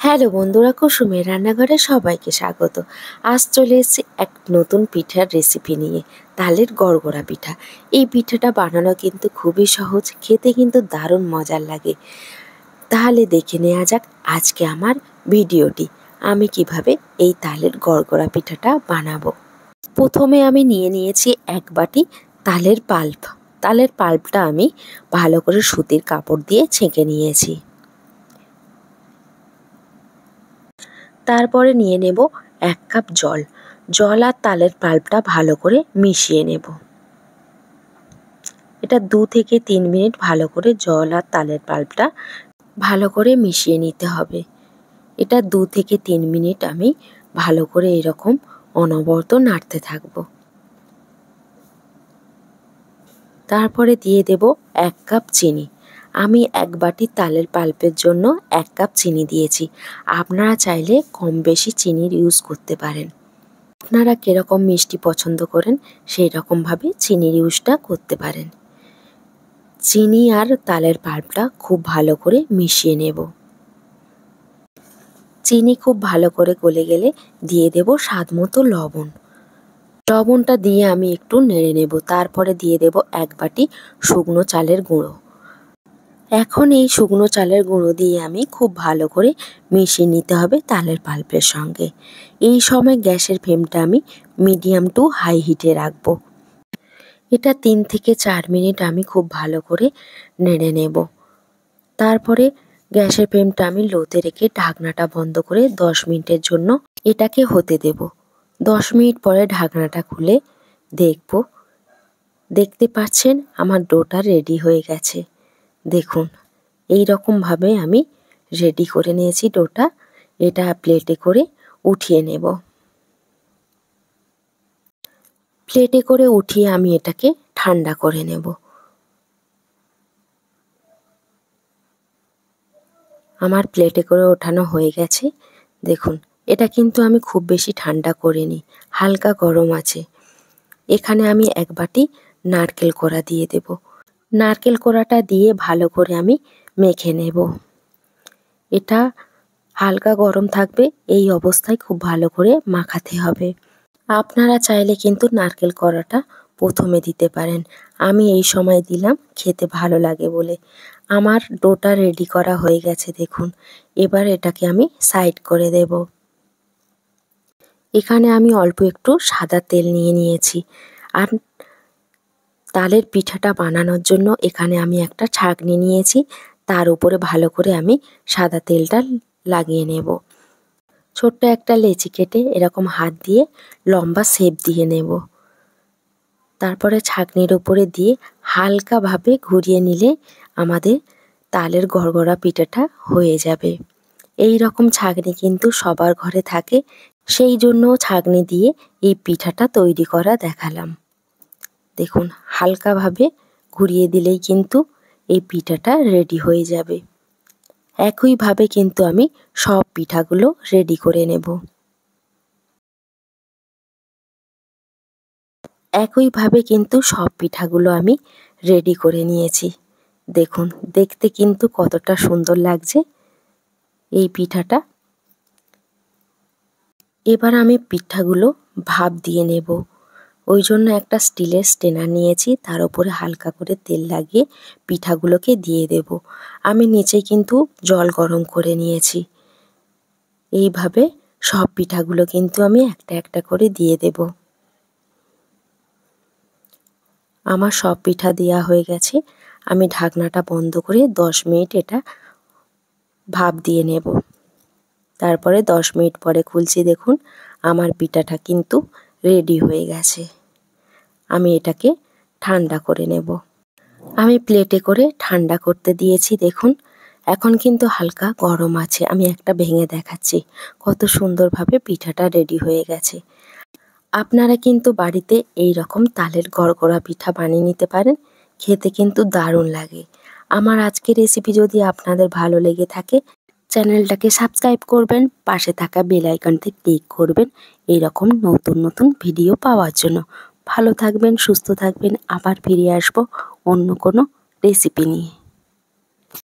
Hello বন্ধুরা, কুসুমের রান্নাঘরে সবাইকে স্বাগত। আজ চলে এসেছি এক নতুন পিঠার রেসিপি নিয়ে, তালের গড়গড়া পিঠা। এই পিঠাটা বানানো কিন্তু খুবই সহজ, খেতে কিন্তু দারুণ মজার লাগে। তাহলে দেখে নেওয়া যাক আজকে আমার ভিডিওটি, আমি কিভাবে এই তালের গড়গড়া পিঠাটা বানাবো। প্রথমে আমি নিয়ে নিয়েছি এক বাটি তালের পাল্প। তালের পাল্পটা আমি ভালো করে সুতির কাপড় দিয়ে ছেঁকে নিয়েছি। তারপরে নিয়ে নেব 1 কাপ জল। জল আর তালের পাল্পটা ভালো করে মিশিয়ে নেব। এটা 2 থেকে 3 মিনিট ভালো করে জল আর তালের পাল্পটা ভালো করে মিশিয়ে নিতে হবে। এটা 2 থেকে 3 মিনিট আমি ভালো করে এরকম অনবরত নাড়তে থাকব। তারপরে দিয়ে দেব 1 কাপ চিনি। আমি 1 বাটি তালের পাল্পের জন্য 1 কাপ চিনি দিয়েছি। আপনারা চাইলে কম বেশি চিনির ইউজ করতে পারেন। আপনারা কীরকম মিষ্টি পছন্দ করেন সেই রকমভাবে চিনির ইউজটা করতে পারেন। চিনি আর তালের পাল্পটা খুব ভালো করে মিশিয়ে নেব। চিনি খুব ভালো করে গলে গেলে দিয়ে দেব স্বাদ মতো লবণ। লবণটা দিয়ে আমি একটু নেড়ে নেব। তারপরে দিয়ে দেব 1 বাটি শুকনো চালের গুঁড়ো। এখন এই শুকনো চালের গুঁড়ো দিয়ে আমি খুব ভালো করে মিশিয়ে নিতে হবে তালের পাল্পের সঙ্গে। এই সময় গ্যাসের ফ্লেমটা আমি মিডিয়াম টু হাই হিটে রাখবো। এটা 3 থেকে 4 মিনিট আমি খুব ভালো করে নেড়ে নেব। তারপরে গ্যাসের ফ্লেমটা আমি লোতে রেখে ঢাকনাটা বন্ধ করে 10 মিনিটের জন্য এটাকে হতে দেব। 10 মিনিট পরে ঢাকনাটা খুলে দেখব। দেখতে পাচ্ছেন আমার ডোটা রেডি হয়ে গেছে। দেখুন, এই রকমভাবে আমি রেডি করে নিয়েছি ডোটা। এটা প্লেটে করে উঠিয়ে নেব। প্লেটে করে উঠিয়ে আমি এটাকে ঠান্ডা করে নেব। আমার প্লেটে করে ওঠানো হয়ে গেছে। দেখুন, এটা কিন্তু আমি খুব বেশি ঠান্ডা করিনি, হালকা গরম আছে। এখানে আমি 1 বাটি নারকেল কোড়া দিয়ে দেব। নারকেল কোড়াটা দিয়ে ভালো করে আমি মেখে নেব। এটা হালকা গরম থাকবে, এই অবস্থায় খুব ভালো করে মাখাতে হবে। আপনারা চাইলে কিন্তু নারকেল কোড়াটা প্রথমে দিতে পারেন, আমি এই সময় দিলাম খেতে ভালো লাগে বলে। আমার ডোটা রেডি করা হয়ে গেছে দেখুন। এবার এটাকে আমি সাইড করে দেব। এখানে আমি অল্প একটু সাদা তেল নিয়ে নিয়েছি। আর তালের পিঠাটা বানানোর জন্য এখানে আমি একটা ছাঁকনি নিয়েছি, তার উপরে ভালো করে আমি সাদা তেলটা লাগিয়ে নেব। ছোট্ট একটা লেচি কেটে এরকম হাত দিয়ে লম্বা শেপ দিয়ে নেব। তারপরে ছাঁকনির উপরে দিয়ে হালকাভাবে ঘুরিয়ে নিলে আমাদের তালের গড়গড়া পিঠাটা হয়ে যাবে। এই রকম ছাঁকনি কিন্তু সবার ঘরে থাকে, সেই জন্য ছাঁকনি দিয়ে এই পিঠাটা তৈরি করা দেখালাম। দেখুন, হালকাভাবে ঘুরিয়ে দিলেই কিন্তু এই পিঠাটা রেডি হয়ে যাবে। একইভাবে কিন্তু আমি সব পিঠাগুলো রেডি করে নেব। একইভাবে কিন্তু সব পিঠাগুলো আমি রেডি করে নিয়েছি। দেখুন, দেখতে কিন্তু কতটা সুন্দর লাগছে এই পিঠাটা। এবার আমি পিঠাগুলো ভাপ দিয়ে নেব। ওই জন্য একটা স্টিলের স্ট্রেনার নিয়েছি, তার উপরে হালকা করে তেল লাগিয়ে পিঠাগুলোকে দিয়ে দেব। আমি নিচে কিন্তু জল গরম করে নিয়েছি। এইভাবে সব পিঠাগুলো কিন্তু আমি একটা একটা করে দিয়ে দেব। আমার সব পিঠা দেওয়া হয়ে গেছে। আমি ঢাকনাটা বন্ধ করে 10 মিনিট এটা ভাপ দিয়ে নেব। তারপরে 10 মিনিট পরে খুলছি, দেখুন আমার পিঠাটা কিন্তু রেডি হয়ে গেছে। আমি এটাকে ঠান্ডা করে নেব। আমি প্লেটে করে ঠান্ডা করতে দিয়েছি। দেখুন, এখন কিন্তু হালকা গরম আছে। আমি একটা ভেঙে দেখাচ্ছি কত সুন্দরভাবে পিঠাটা রেডি হয়ে গেছে। আপনারা কিন্তু বাড়িতে এই রকম তালের গড়গড়া পিঠা বানিয়ে নিতে পারেন, খেতে কিন্তু দারুণ লাগে। আমার আজকের রেসিপি যদি আপনাদের ভালো লেগে থাকে, চ্যানেলটাকে সাবস্ক্রাইব করবেন, পাশে থাকা বেল আইকনটি ক্লিক করবেন এই রকম নতুন নতুন ভিডিও পাওয়ার জন্য। ভালো থাকবেন, সুস্থ থাকবেন, আবার ফিরে আসবো অন্য কোনো রেসিপি নিয়ে।